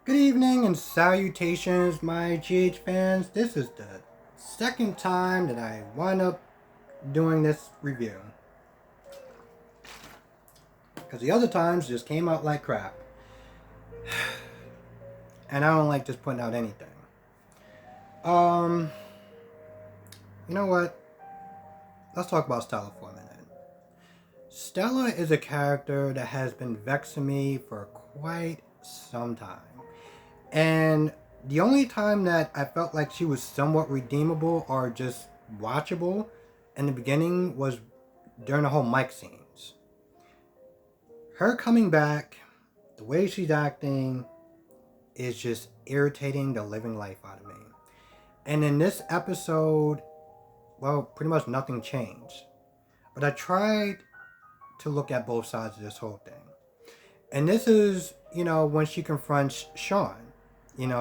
Good evening and salutations, my GH fans. This is the second time that I wind up doing this review. Because the other times just came out like crap. And I don't like just putting out anything. Um, you know what? Let's talk about Stella for a minute. Stella is a character that has been vexing me for quite some time. And the only time that I felt like she was somewhat redeemable or just watchable in the beginning was during the whole Mike scenes. Her coming back, the way she's acting, is just irritating the living life out of me. And in this episode, well, pretty much nothing changed. But I tried to look at both sides of this whole thing. And this is, when she confronts Sean.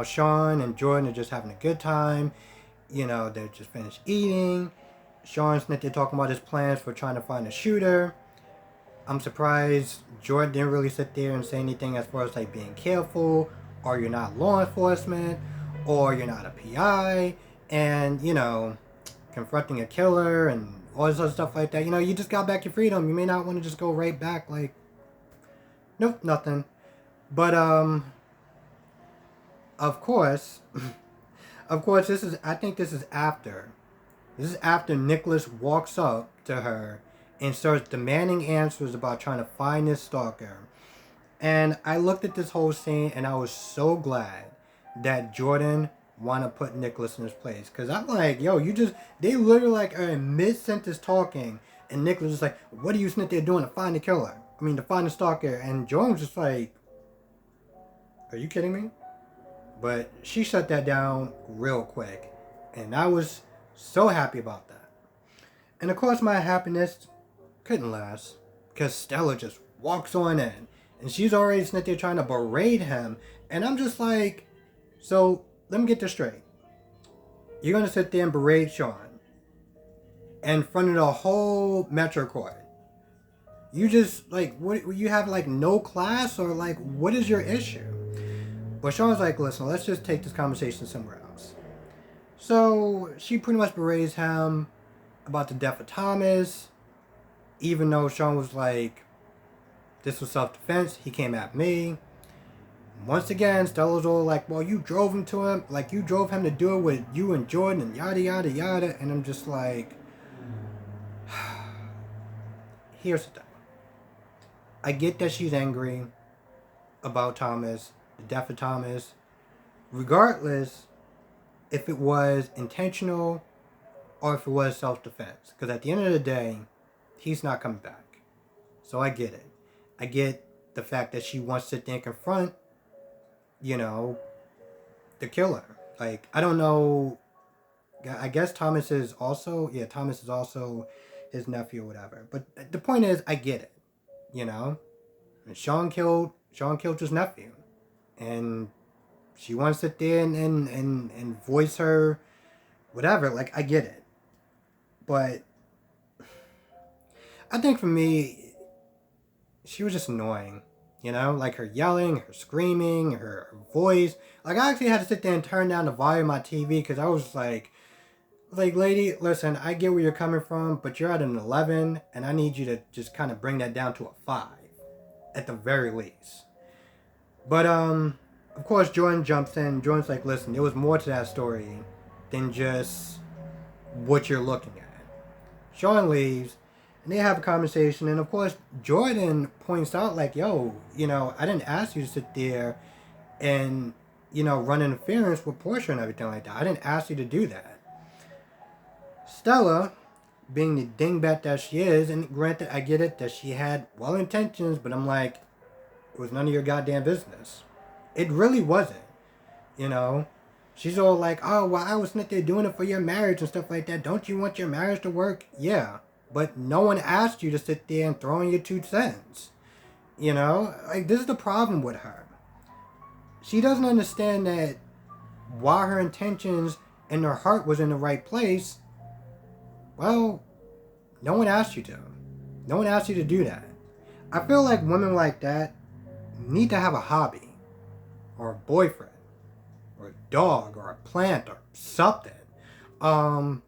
Sean and Jordan are just having a good time. They're just finished eating. Sean's there talking about his plans for trying to find a shooter. I'm surprised Jordan didn't really sit there and say anything as far as like being careful, or you're not law enforcement, or you're not a PI, and confronting a killer and all this other stuff like that. You just got back your freedom. You may not want to just go right back like, nope, nothing. But of course, I think this is after. This is after Nicholas walks up to her and starts demanding answers about trying to find this stalker. And I looked at this whole scene and I was so glad that Jordan want to put Nicholas in his place. Because I'm like, yo, they literally like are in mid-sentence talking. And Nicholas is like, what are you sitting there doing to find the killer? To find the stalker. And Jordan's just like, are you kidding me? But she shut that down real quick. And I was so happy about that. And of course my happiness couldn't last. Because Stella just walks on in. And she's already sitting there trying to berate him. And I'm just like, so let me get this straight. You're going to sit there and berate Sean in front of the whole Metro Court. You just, like, what, you have, like, no class? Or, like, what is your issue? But Sean's like, listen, let's just take this conversation somewhere else. So she pretty much berates him about the death of Thomas. Even though Sean was like, this was self-defense, he came at me. Once again, Stella's all like, well, you drove him to him. Like, you drove him to do it with you and Jordan and yada, yada, yada. And I'm just like, here's the thing. I get that she's angry about Thomas, the death of Thomas. Regardless if it was intentional or if it was self-defense. Because at the end of the day, he's not coming back. So I get it. I get the fact that she wants to sit there and confront, the killer. Like, I don't know. I guess Thomas is also his nephew or whatever. But the point is, I get it. And Sean killed his nephew. And she wants to sit there and voice her whatever. Like, I get it. But I think for me, she was just annoying. Like her yelling, her screaming, her voice. Like, I actually had to sit there and turn down the volume of my TV because I was like, lady, listen, I get where you're coming from, but you're at an 11, and I need you to just kind of bring that down to a 5, at the very least. But, of course, Jordan jumps in. Jordan's like, listen, there was more to that story than just what you're looking at. Sean leaves, and they have a conversation, and of course, Jordan points out, like, yo, I didn't ask you to sit there and, run interference with Portia and everything like that. I didn't ask you to do that. Stella, being the dingbat that she is, and granted, I get it, that she had well intentions, but I'm like, it was none of your goddamn business. It really wasn't, She's all like, oh, well, I was sitting there doing it for your marriage and stuff like that. Don't you want your marriage to work? Yeah. But no one asked you to sit there and throw in your 2 cents. Like, this is the problem with her. She doesn't understand that while her intentions and her heart was in the right place, well, no one asked you to. No one asked you to do that. I feel like women like that need to have a hobby. or a boyfriend or a dog or a plant or something. Because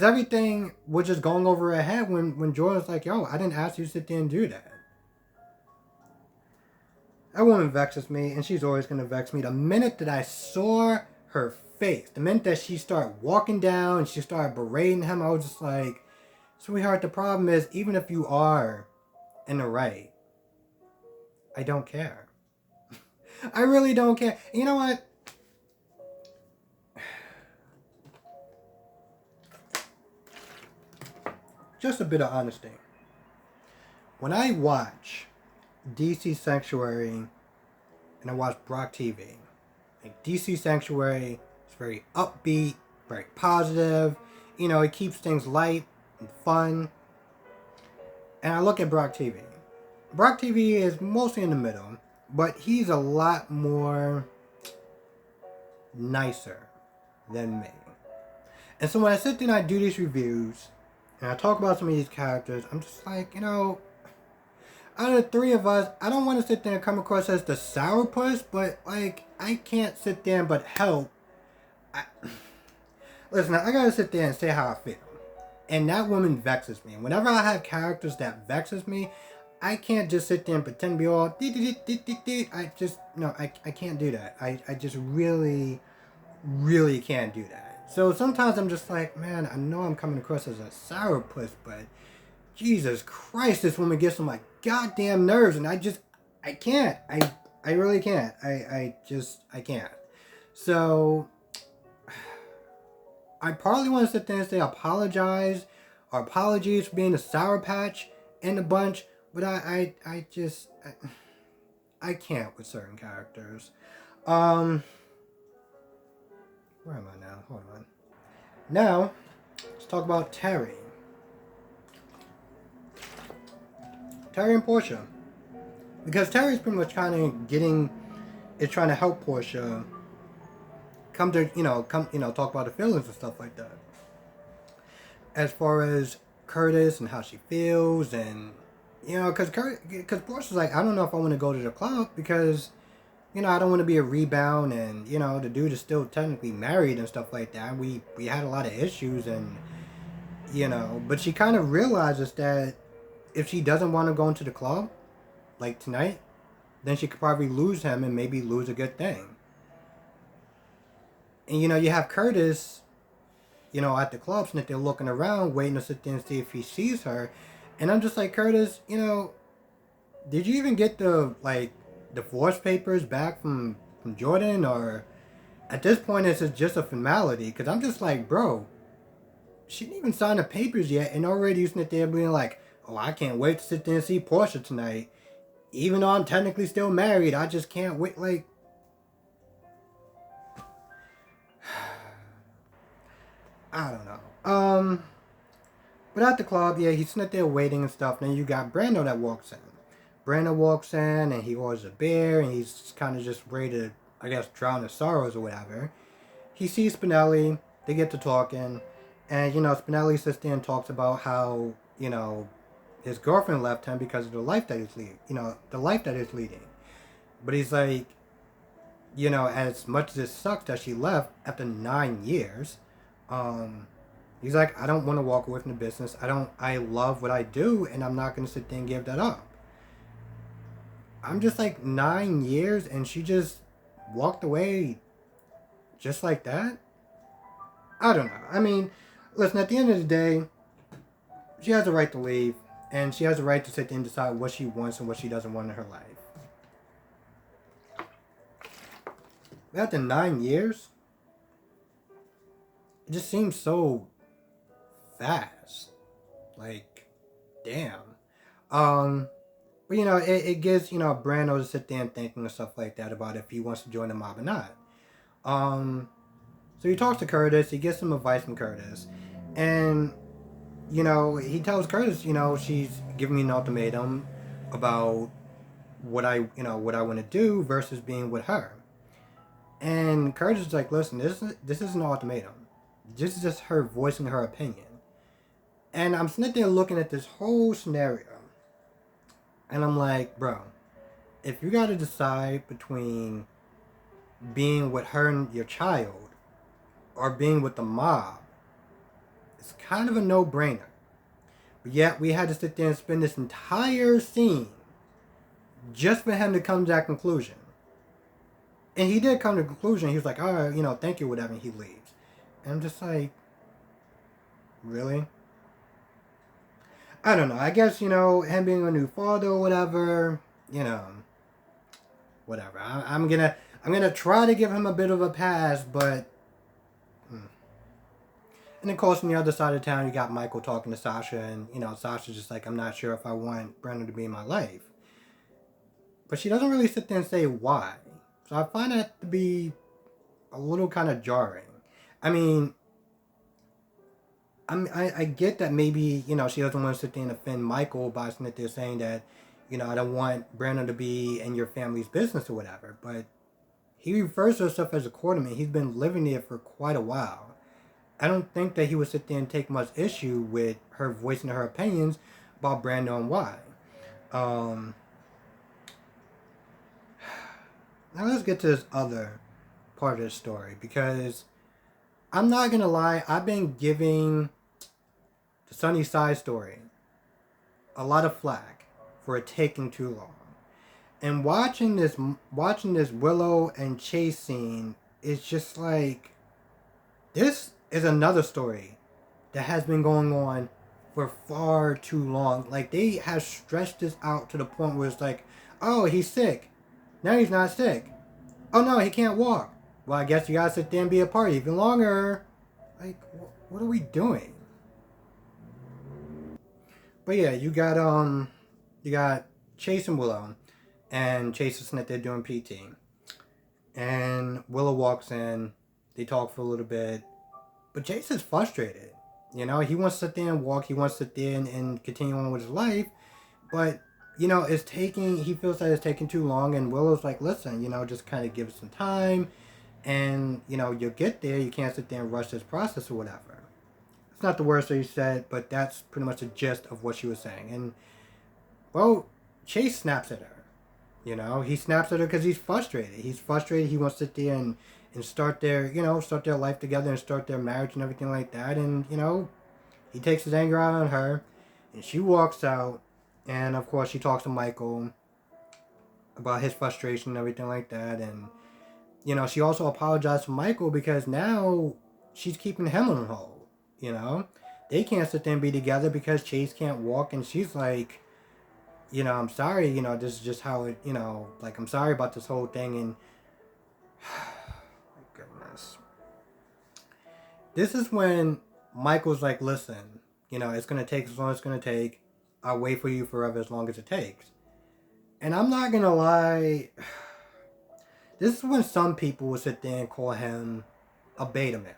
everything was just going over her head when Jordan's like, yo, I didn't ask you to sit there and do that. That woman vexes me, and she's always going to vex me. The minute that I saw her face, the minute that she started walking down and she started berating him, I was just like, sweetheart, the problem is, even if you are in the right, I don't care. I really don't care. You know what? Just a bit of honesty. When I watch DC Sanctuary and I watch Brock TV, like DC Sanctuary is very upbeat, very positive. You know, it keeps things light and fun. And I look at Brock TV. Brock TV is mostly in the middle, but he's a lot more nicer than me. And so when I sit there and I do these reviews, and I talk about some of these characters, I'm just like, you know, out of the three of us, I don't want to sit there and come across as the sourpuss, but, like, I can't sit there but help. Listen, I gotta sit there and say how I feel. And that woman vexes me. Whenever I have characters that vexes me, I can't just sit there and pretend to be all... I just... No, I can't do that. I just really, really can't do that. So sometimes I'm just like, man, I know I'm coming across as a sourpuss, but Jesus Christ, this woman gets on my goddamn nerves, and I can't. I really can't. I can't. So I partly want to sit there and say apologize, or apologies for being a sour patch in the bunch, but I can't with certain characters. Where am I now? Hold on. Now, let's talk about Terry. Terry and Portia. Because Terry's pretty much kind of trying to help Portia come talk about the feelings and stuff like that. As far as Curtis and how she feels, and, you know, because Portia's like, I don't know if I want to go to the club because, you know, I don't want to be a rebound, and, you know, the dude is still technically married and stuff like that. We had a lot of issues, and, you know, but she kind of realizes that if she doesn't want to go into the club, like tonight, then she could probably lose him and maybe lose a good thing. And, you know, you have Curtis, you know, at the clubs, and they're looking around, waiting to sit there and see if he sees her. And I'm just like, Curtis, you know, did you even get the, like, divorce papers back from Jordan? Or at this point, it's just a formality? Because I'm just like, bro, she didn't even sign the papers yet, and already you sit there being like, oh, I can't wait to sit there and see Portia tonight. Even though I'm technically still married, I just can't wait. Like, I don't know. But at the club, yeah, he's sitting there waiting and stuff. Then you got Brando that walks in. Brando walks in, and he orders a beer, and he's kind of just ready to, I guess, drown his sorrows or whatever. He sees Spinelli. They get to talking. And, you know, Spinelli sits there and talks about how, you know, his girlfriend left him because of the life that he's leading. You know, the life that he's leading. But he's like, you know, as much as it sucks that she left after 9 years, he's like, I don't want to walk away from the business. I love what I do, and I'm not going to sit there and give that up. I'm just like, 9 years, and she just walked away just like that? I don't know. I mean, listen, at the end of the day, she has a right to leave, and she has a right to sit there and decide what she wants and what she doesn't want in her life. After 9 years, it just seems so fast. Like, damn. But, you know, it gives, you know, Brando to sit there and thinking and stuff like that about if he wants to join the mob or not. So he talks to Curtis. He gets some advice from Curtis. And, you know, he tells Curtis, you know, she's giving me an ultimatum about what I want to do versus being with her. And Curtis is like, listen, this is an ultimatum. This is just her voicing her opinion. And I'm sitting there looking at this whole scenario. And I'm like, bro, if you got to decide between being with her and your child or being with the mob, it's kind of a no-brainer. But yet we had to sit there and spend this entire scene just for him to come to that conclusion. And he did come to the conclusion. He was like, all right, thank you, whatever, and he leaves. And I'm just like, really? I don't know. I guess, him being a new father or whatever, whatever. I'm gonna try to give him a bit of a pass, but and of course, on the other side of town, you got Michael talking to Sasha, and Sasha's just like, I'm not sure if I want Brendan to be in my life. But she doesn't really sit there and say why. So I find that to be a little kind of jarring. I mean, I get that maybe, she doesn't want to sit there and offend Michael by sitting there saying that, I don't want Brandon to be in your family's business or whatever. But he refers to himself as a quarterman. He's been living there for quite a while. I don't think that he would sit there and take much issue with her voicing her opinions about Brandon and why. Now let's get to this other part of the story, because I'm not going to lie, I've been giving the Sunny Side story a lot of flack for it taking too long. And watching this Willow and Chase scene is just like, this is another story that has been going on for far too long. Like, they have stretched this out to the point where it's like, oh, he's sick. Now he's not sick. Oh no, he can't walk. Well, I guess you gotta sit there and be a part even longer. Like, what are we doing? But yeah, you got Chase and Willow, and Chase is sitting there doing PT, and Willow walks in. They talk for a little bit, but Chase is frustrated. He wants to sit there and walk. He wants to sit there and continue on with his life, but he feels that it's taking too long, and Willow's like, listen, just kind of give it some time, and, you'll get there. You can't sit there and rush this process or whatever. It's not the words that he said, but that's pretty much the gist of what she was saying. And, well, Chase snaps at her. He snaps at her because he's frustrated. He's frustrated. He wants to sit there and start their life together and start their marriage and everything like that. And, he takes his anger out on her, and she walks out. And, of course, she talks to Michael about his frustration and everything like that. And, she also apologized to Michael because now she's keeping him on hold. They can't sit there and be together because Chase can't walk. And she's like, I'm sorry, this is just how it, I'm sorry about this whole thing. And, my goodness. This is when Michael's like, listen, it's going to take as long as it's going to take. I'll wait for you forever as long as it takes. And I'm not going to lie, this is when some people will sit there and call him a beta male.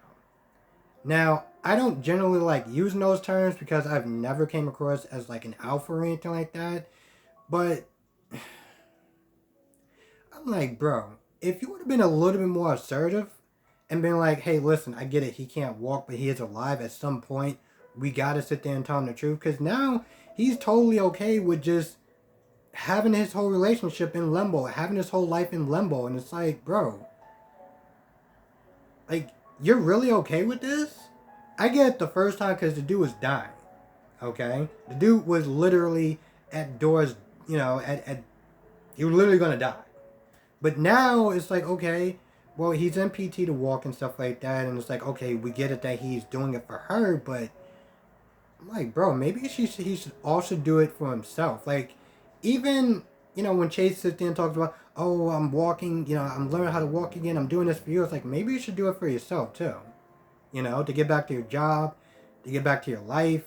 Now, I don't generally like using those terms because I've never came across as like an alpha or anything like that. But I'm like, bro, if you would have been a little bit more assertive and been like, hey, listen, I get it, he can't walk, but he is alive at some point. We got to sit there and tell him the truth. Because now he's totally okay with just having his whole relationship in limbo, having his whole life in limbo. And it's like, bro, like, you're really okay with this? I get it the first time because the dude was dying. Okay? The dude was literally at doors, he was literally going to die. But now it's like, okay, well, he's in PT to walk and stuff like that. And it's like, okay, we get it that he's doing it for her. But I'm like, bro, maybe he should also do it for himself. Like, even, when Chase sits there and talks about, oh, I'm walking, I'm learning how to walk again. I'm doing this for you. It's like, maybe you should do it for yourself too. To get back to your job, to get back to your life.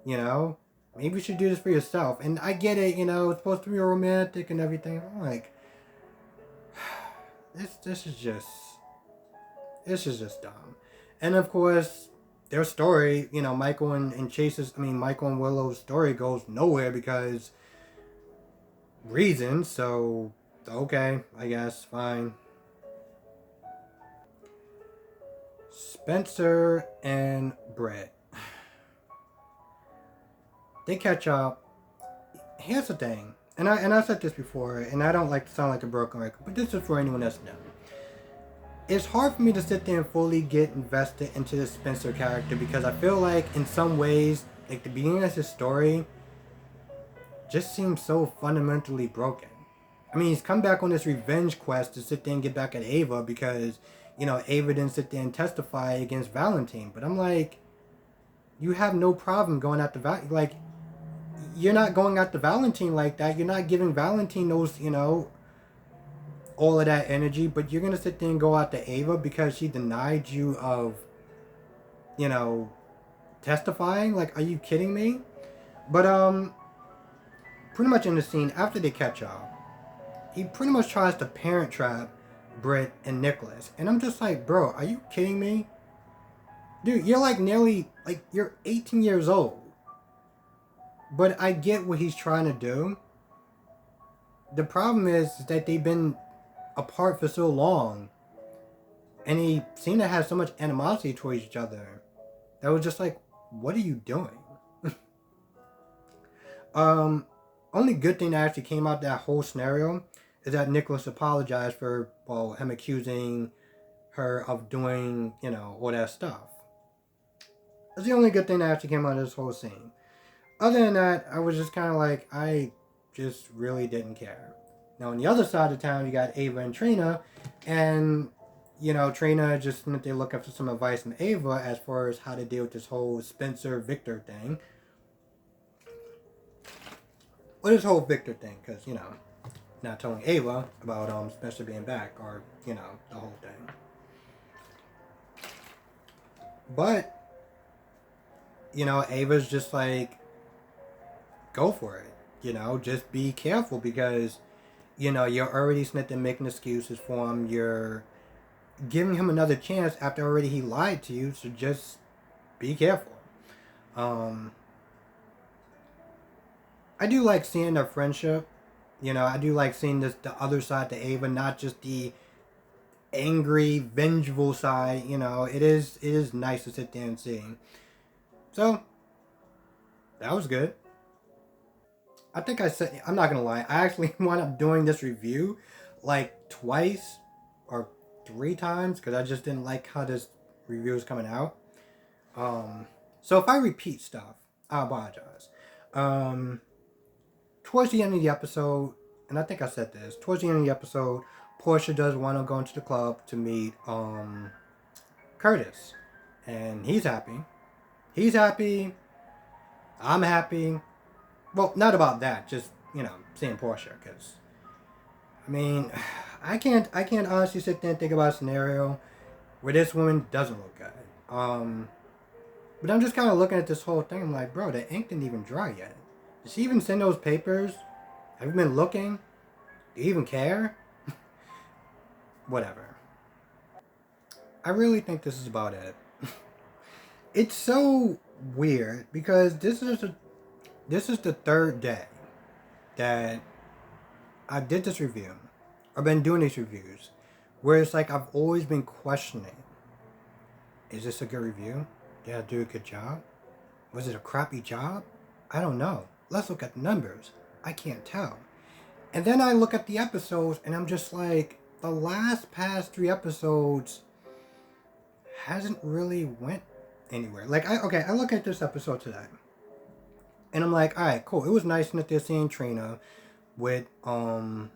Maybe you should do this for yourself. And I get it, it's supposed to be romantic and everything. I'm like, this is just dumb. And of course, their story, Michael and Willow's story goes nowhere because reasons. So, okay, I guess, fine. Spencer and Brett. They catch up. Here's the thing. and I said this before, and I don't like to sound like a broken record, but this is for anyone that's new. It's hard for me to sit there and fully get invested into the Spencer character because I feel like in some ways, like the beginning of his story just seems so fundamentally broken. I mean, he's come back on this revenge quest to sit there and get back at Ava because, Ava didn't sit there and testify against Valentine. But I'm like, you have no problem going after like, you're not going after Valentine like that. You're not giving Valentine those, all of that energy, but you're gonna sit there and go after Ava because she denied you of, you know, testifying? Like, are you kidding me? But pretty much in the scene after they catch up, he pretty much tries to parent trap Britt and Nicholas. And I'm just like, bro, are you kidding me? Dude, you're like nearly, like, you're 18 years old. But I get what he's trying to do. The problem is that they've been apart for so long. And they seem to have so much animosity towards each other. That was just like, what are you doing? Only good thing that actually came out of that whole scenario is that Nicholas apologized for, well, him accusing her of doing, all that stuff. That's the only good thing that actually came out of this whole scene. Other than that, I was just kind of like, I just really didn't care. Now, on the other side of town, you got Ava and Trina, and, Trina just went there looking for some advice from Ava as far as how to deal with this whole Spencer Victor thing. Well, this whole Victor thing, because, not telling Ava about Spencer being back, or, the whole thing. But, Ava's just like, go for it. Just be careful because, you're already sitting there making excuses for him. You're giving him another chance after already he lied to you, so just be careful. I do like seeing their friendship. I do like seeing the other side to Ava, not just the angry, vengeful side. It is nice to sit there and see. So, that was good. I think I said, I'm not going to lie, I actually wound up doing this review like twice or 3 times because I just didn't like how this review is coming out. So if I repeat stuff, I apologize. Towards the end of the episode, and I think I said this, towards the end of the episode, Portia does want to go into the club to meet Curtis. And he's happy. He's happy. I'm happy. Well, not about that, just, seeing Portia, because, I mean, I can't honestly sit there and think about a scenario where this woman doesn't look good. But I'm just kind of looking at this whole thing, I'm like, bro, the ink didn't even dry yet. Did she even send those papers? Have you been looking? Do you even care? Whatever. I really think this is about it. It's so weird because this is the 3rd day that I did this review. I've been doing these reviews where it's like I've always been questioning, is this a good review? Did I do a good job? Was it a crappy job? I don't know. Let's look at the numbers. I can't tell. And then I look at the episodes and I'm just like, the past 3 episodes hasn't really went anywhere. Like, I look at this episode today. And I'm like, alright, cool. It was nice that they're seeing Trina with Ava.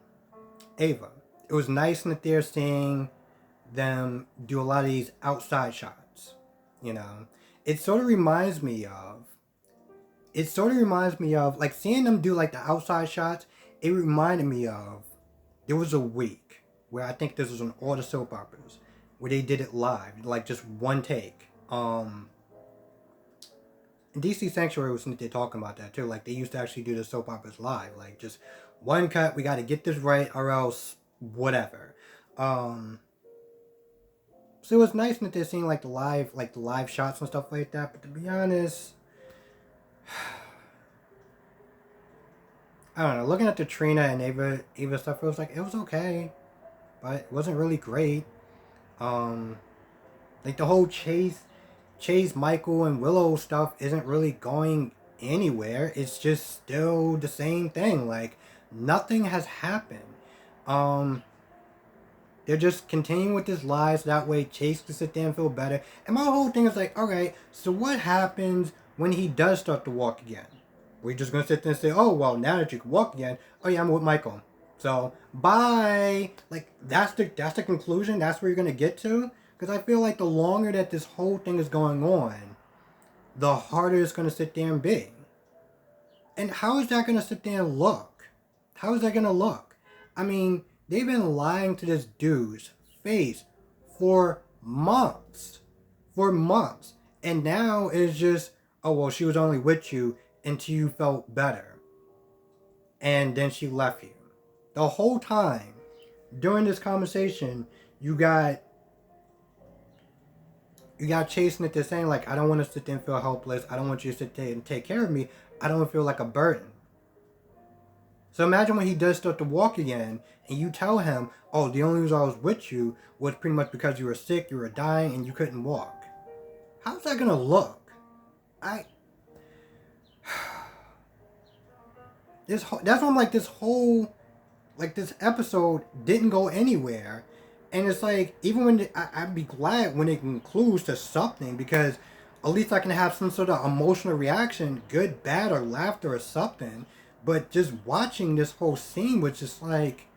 It was nice that they're seeing them do a lot of these outside shots. It sort of reminds me of, like, seeing them do, like, the outside shots, it reminded me of, there was a week where I think this was on all the soap operas, where they did it live, like, just one take. DC Sanctuary was they're talking about that, too. Like, they used to actually do the soap operas live. Like, just one cut, we got to get this right, or else whatever. So it was nice that they're seeing, like, the live shots and stuff like that. But to be honest, I don't know. Looking at the Trina and Ava stuff, it was okay, but it wasn't really great. Like the whole Chase, Michael, and Willow stuff isn't really going anywhere. It's just still the same thing. Like, Nothing has happened. They're just continuing with this lie so that way Chase can sit there and feel better. And my whole thing is like, alright, so what happens when he does start to walk again? We're just gonna sit there and say, oh well, now that you can walk again, oh yeah, I'm with Michael. So bye. Like that's the conclusion. That's where you're gonna get to. Because I feel like the longer that this whole thing is going on, the harder it's gonna sit there and be. And how is that gonna sit there and look? How is that gonna look? I mean, they've been lying to this dude's face for months. For months. And now it's just, oh, well, she was only with you until you felt better. And then she left you. The whole time, during this conversation, you got chasing it to saying, like, I don't want to sit there and feel helpless. I don't want you to sit there and take care of me. I don't feel like a burden. So imagine when he does start to walk again, and you tell him, oh, the only reason I was with you was pretty much because you were sick, you were dying, and you couldn't walk. How's that gonna look? That's why I'm like, this episode didn't go anywhere. And it's like, even when I'd be glad when it concludes to something, because at least I can have some sort of emotional reaction, good, bad, or laughter or something. But just watching this whole scene was just like,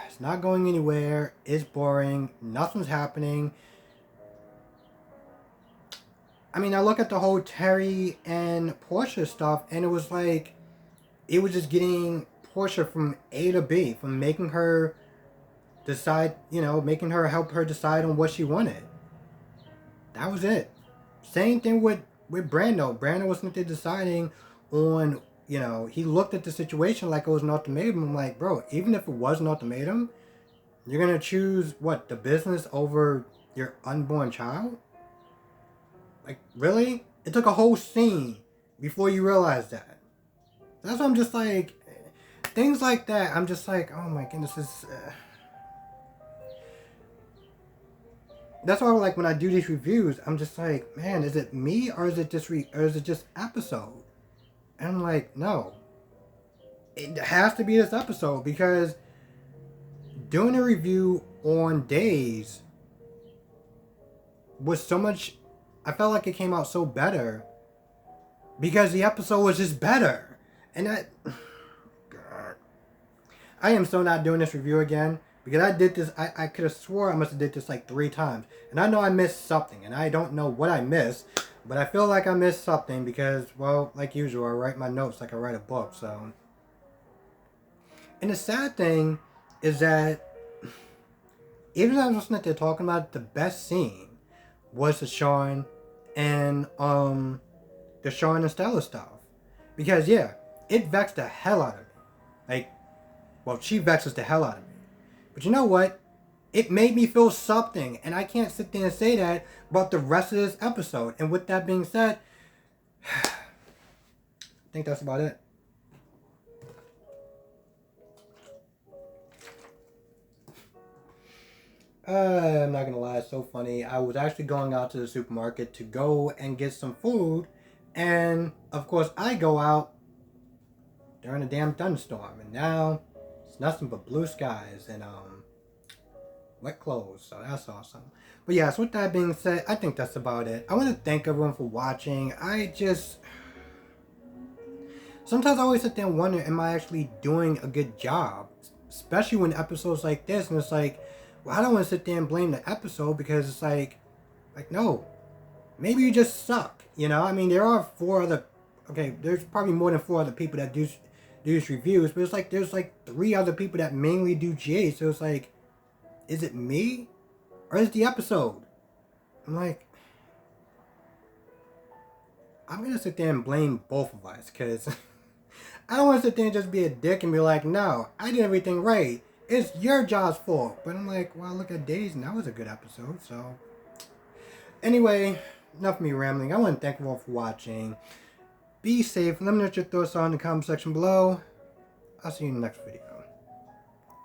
it's not going anywhere. It's boring. Nothing's happening. I mean, I look at the whole Terry and Portia stuff, and it was like, it was just getting Portia from A to B, from making her decide, making her help her decide on what she wanted. That was it. Same thing with Brando. Brando was deciding on, he looked at the situation like it was an ultimatum. I'm like, bro, even if it was an ultimatum, you're going to choose, what, the business over your unborn child? Like, really? It took a whole scene before you realized that. That's why I'm just like, things like that, I'm just like, oh my goodness, that's why, like, when I do these reviews, I'm just like, man, is it me or is it just episode? And I'm like, no, it has to be this episode, because doing a review on Days was so much. I felt like it came out so better because the episode was just better, and God, I am so not doing this review again. Because I did this, I could have swore I must have did this like 3 times. And I know I missed something. And I don't know what I missed. But I feel like I missed something because, well, like usual, I write my notes like I write a book. So. And the sad thing is that, even though I was listening to talking about it, the best scene was the Sean and Stella stuff. Because, yeah, it vexed the hell out of me. Like, well, she vexes the hell out of me. But you know what? It made me feel something. And I can't sit there and say that about the rest of this episode. And with that being said, I think that's about it. I'm not going to lie, it's so funny. I was actually going out to the supermarket to go and get some food. And, of course, I go out during a damn thunderstorm. And now it's nothing but blue skies and wet clothes, so that's awesome. But yes, with that being said, I think that's about it. I want to thank everyone for watching. Sometimes I always sit there and wonder, am I actually doing a good job? Especially when episodes like this, and it's like, well, I don't want to sit there and blame the episode, because it's like no, maybe you just suck, I mean, there are 4 other, there's probably more than 4 other people that do these reviews, but it's like there's like 3 other people that mainly do GA, so it's like, is it me or is it the episode? I'm like, I'm gonna sit there and blame both of us, because I don't want to sit there and just be a dick and be like, no, I did everything right, it's your job's fault. But I'm like, well, look at Days and that was a good episode. So anyway, enough of me rambling. I want to thank you all for watching. Be safe. Let me know what your thoughts are in the comment section below. I'll see you in the next video.